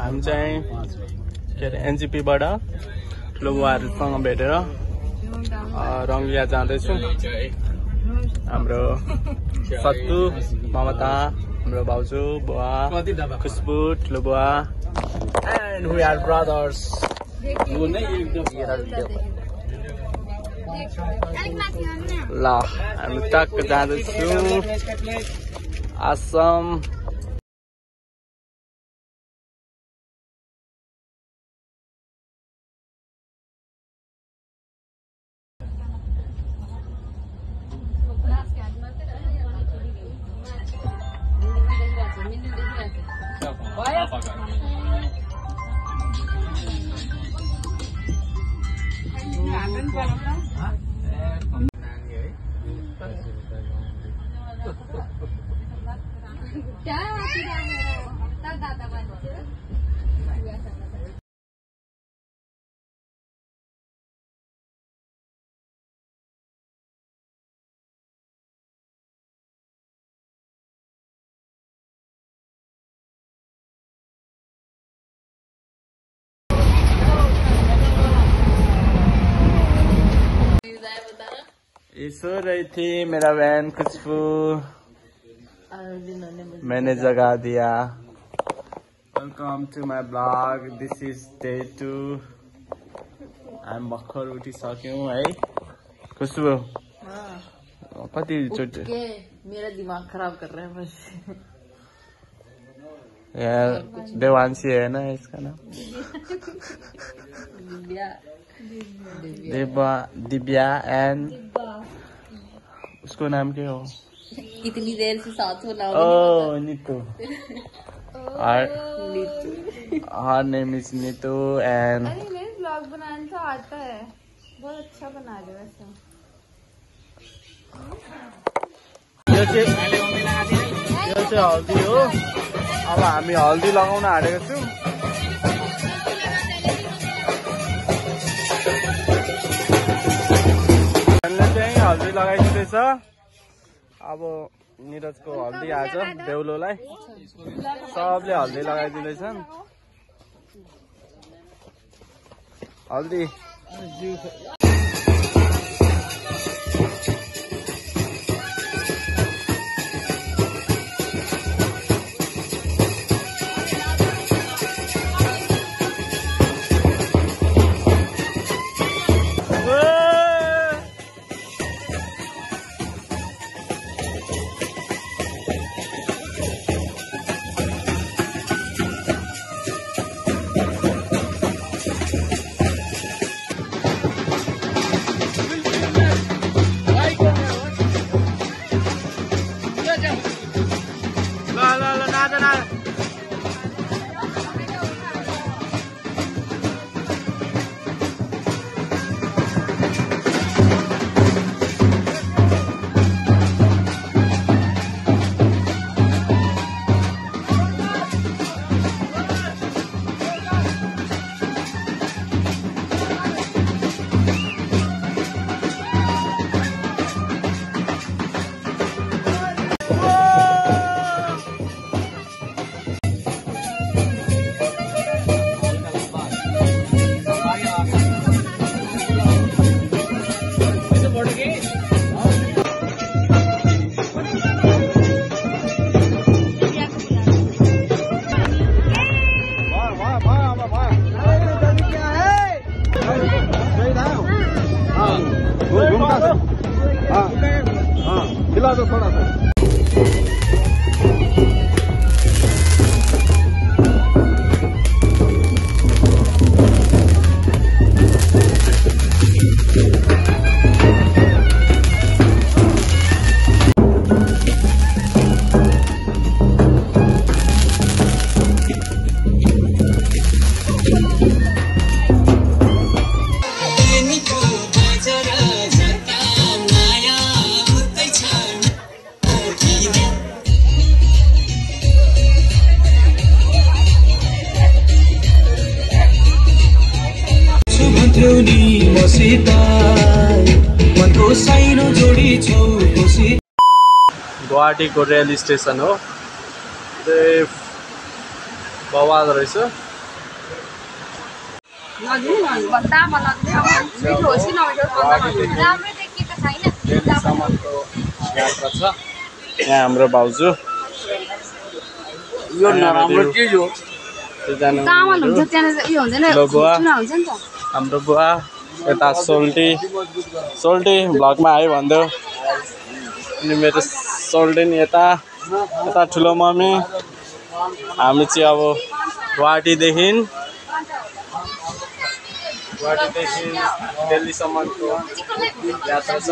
हामी चाहिँ के अरे एनजिपीबाट ठुलो बुवाहरूसँग भेटेर रङ्गिया जाँदैछौँ। हाम्रो सत्तु, ममता, हाम्रो भाउजू, बुवा, खुसबु, ठुलो बुवा, एन्ड वी आर ब्रदर्स। ल हामी टक्क जाँदैछौँ आसाम। सो रही थी मेरा वैन खुशबू, मैंने जगा दिया। Welcome to my blog. This is day 2। हामी भर्खर उठिसक्यौँ है खुशबू। कति चोटि मेरा दिमाग खराब कर रहे हैं बस। यार देवांशी है ना इसका नाम? दिव्या एंड उसको नाम क्या हो? इतनी देर से साथ हो ना। Oh Neetu. Her name is Neetu and अरे मेरे ब्लॉग बनाने तो आता है, बहुत अच्छा बना रहे वैसे। यो चाहिँ हल्दी हो। अब हामी हल्दी लगाउन आँटेको छौँ। हल्दी लगाइदिँदैछ। अब निरजको हल्दी आज बेहुलोलाई सबले हल्दी लगाइदिँदैछन्। हल्दी खिला दो थोड़ा सा। गुवाहाटीको रेल स्टेसन हो। बवाल रहेछ। दिल्लीसम्मको यात्रा छ। यहाँ हाम्रो भाउजू यो नराम्रो चिज हो। हाम्रो बुवा यता सोल्टी भ्लगमा आयो भन्दै अनि मेरो सोल्टी नि यता ठुलो मम्मी। हामी चाहिँ अब गुवाहाटीदेखि दिल्लीसम्मको यात्रा छ।